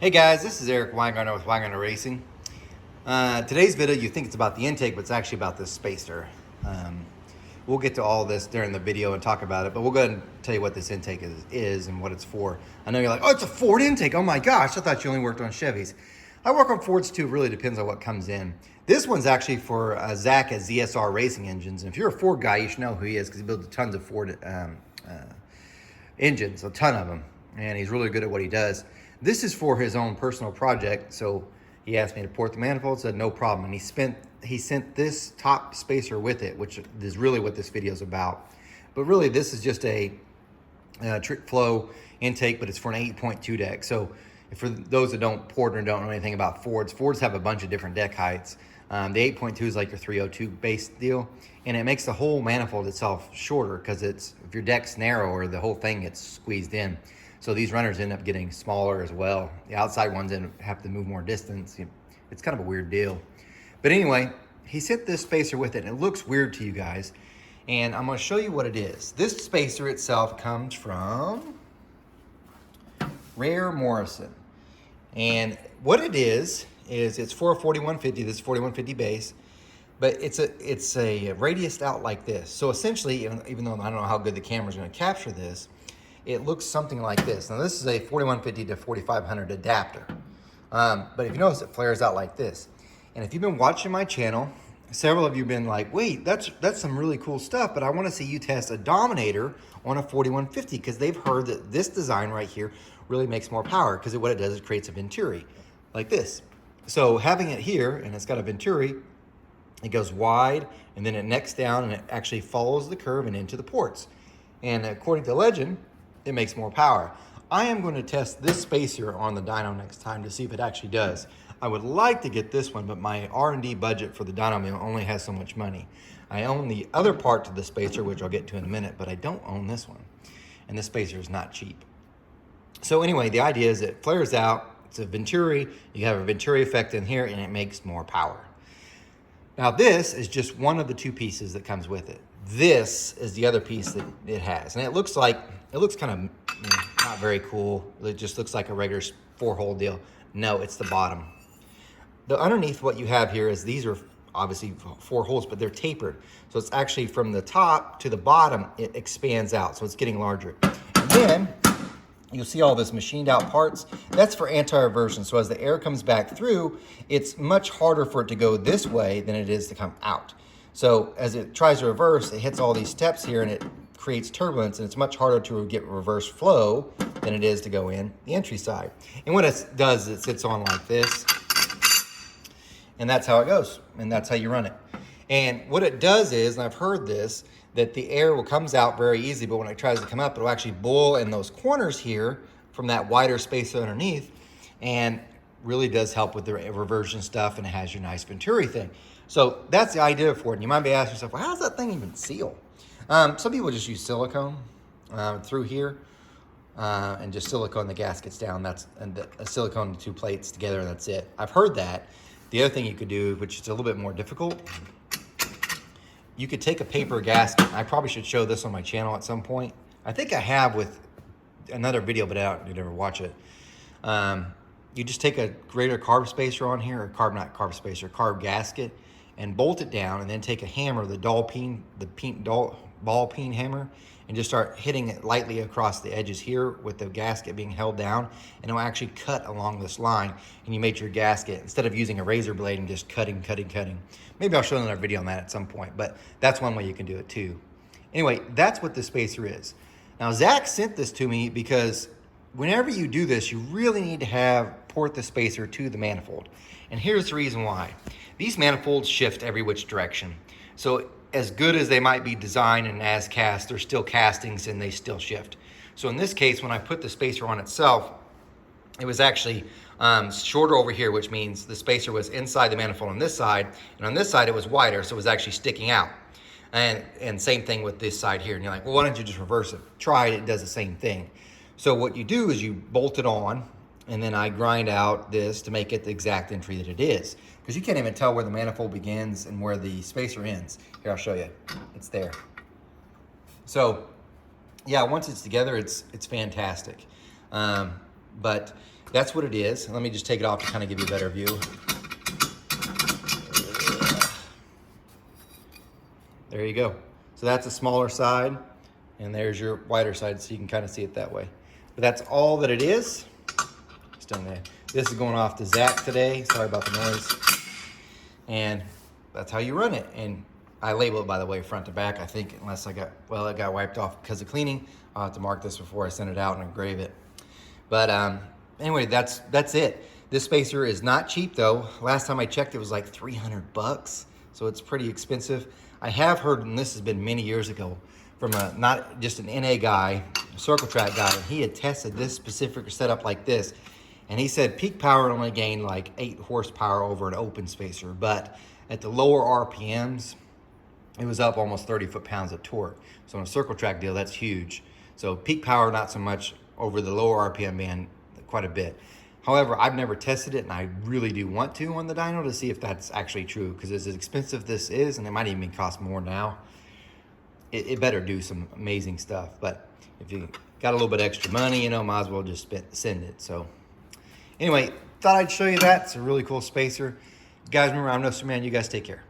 Hey guys, this is Eric Weingartner with Weingartner Racing. Today's video, you think it's about the intake, but it's actually about this spacer. We'll get to all this during the video and talk about it, but we'll go ahead and tell you what this intake is and what it's for. I know you're like, oh, it's a Ford intake. Oh my gosh, I thought you only worked on Chevys. I work on Fords too. It really depends on what comes in. This one's actually for Zach at ZSR Racing Engines. And if you're a Ford guy, you should know who he is because he builds tons of Ford engines, a ton of them. And he's really good at what he does. This is for his own personal project. So he asked me to port the manifold, said no problem. And he sent this top spacer with it, which is really what this video is about. But really, this is just a trick flow intake, but it's for an 8.2 deck. So for those that don't port or don't know anything about Fords, Fords have a bunch of different deck heights. The 8.2 is like your 302 base deal, and it makes the whole manifold itself shorter because if your deck's narrower, the whole thing gets squeezed in. So these runners end up getting smaller as well. The outside ones have to move more distance. It's kind of a weird deal. But anyway, he sent this spacer with it, and it looks weird to you guys. And I'm going to show you what it is. This spacer itself comes from Rare Morrison. And what it is it's for a 4150. This is 4150 base, but it's a radiused out like this. So essentially, even though I don't know how good the camera's going to capture this, it looks something like this. Now this is a 4150 to 4500 adapter, but if you notice, it flares out like this. And if you've been watching my channel, several of you have been like, wait, that's some really cool stuff, but I want to see you test a Dominator on a 4150 because they've heard that this design right here really makes more power because what it does is it creates a venturi like this. So having it here, and it's got a venturi, it goes wide and then it necks down and it actually follows the curve and into the ports. And according to legend, it makes more power. I am going to test this spacer on the dyno next time to see if it actually does. I would like to get this one, but my R&D budget for the dyno mill only has so much money. I own the other part to the spacer, which I'll get to in a minute, but I don't own this one. And this spacer is not cheap. So anyway, the idea is it flares out. It's a venturi. You have a venturi effect in here, and it makes more power. Now this is just one of the two pieces that comes with it. This is the other piece that it has, and it looks kind of not very cool. It just looks like a regular 4-hole deal. No, it's the bottom. The underneath what you have here is these are obviously 4 holes, but they're tapered. So it's actually from the top to the bottom, it expands out, so it's getting larger. And then you'll see all this machined out parts. That's for anti-reversion. So as the air comes back through, it's much harder for it to go this way than it is to come out. So as it tries to reverse, it hits all these steps here and it creates turbulence, and it's much harder to get reverse flow than it is to go in the entry side. And what it does is it sits on like this, and that's how it goes, and that's how you run it. And what it does is, and I've heard this, that the air comes out very easy, but when it tries to come up, it'll actually boil in those corners here from that wider space underneath, and really does help with the reversion stuff, and it has your nice venturi thing. So that's the idea for it. And you might be asking yourself, well, how does that thing even seal? Some people just use silicone through here and just silicone the gaskets down. Silicone the 2 plates together, and that's it. I've heard that. The other thing you could do, which is a little bit more difficult, you could take a paper gasket. I probably should show this on my channel at some point. I think I have with another video, but I didn't ever watch it. You just take a greater carb spacer on here, or carb gasket, and bolt it down, and then take a hammer, the ball peen hammer, and just start hitting it lightly across the edges here with the gasket being held down, and it'll actually cut along this line, and you make your gasket, instead of using a razor blade and just cutting. Maybe I'll show another video on that at some point, but that's one way you can do it too. Anyway, that's what this spacer is. Now, Zach sent this to me because whenever you do this, you really need to port the spacer to the manifold. And here's the reason why. These manifolds shift every which direction. So as good as they might be designed and as cast, they're still castings and they still shift. So in this case, when I put the spacer on itself, it was actually shorter over here, which means the spacer was inside the manifold on this side, and on this side it was wider, so it was actually sticking out. And same thing with this side here. And you're like, well, why don't you just reverse it? Try it, it does the same thing. So what you do is you bolt it on, and then I grind out this to make it the exact entry that it is. Because you can't even tell where the manifold begins and where the spacer ends. Here, I'll show you. It's there. So, yeah, once it's together, it's fantastic. But that's what it is. Let me just take it off to kind of give you a better view. There you go. So that's a smaller side, and there's your wider side, so you can kind of see it that way. But that's all that it is. Just done that. This is going off to Zach today. Sorry about the noise. And that's how you run it. And I label it, by the way, front to back, I think, unless it got wiped off because of cleaning. I'll have to mark this before I send it out and engrave it. But anyway, that's it. This spacer is not cheap though. Last time I checked, it was like 300 bucks. So it's pretty expensive. I have heard, and this has been many years ago, from not just an NA guy, a circle track guy, and he had tested this specific setup like this. And he said peak power only gained like 8 horsepower over an open spacer, but at the lower RPMs, it was up almost 30 foot-pounds of torque. So on a circle track deal, that's huge. So peak power, not so much, over the lower RPM band, quite a bit. However, I've never tested it, and I really do want to on the dyno to see if that's actually true, because as expensive this is, and it might even cost more now, it better do some amazing stuff. But if you got a little bit extra money, you know, might as well just send it. So anyway, thought I'd show you that. It's a really cool spacer. Guys, remember, I'm No Superman. You guys take care.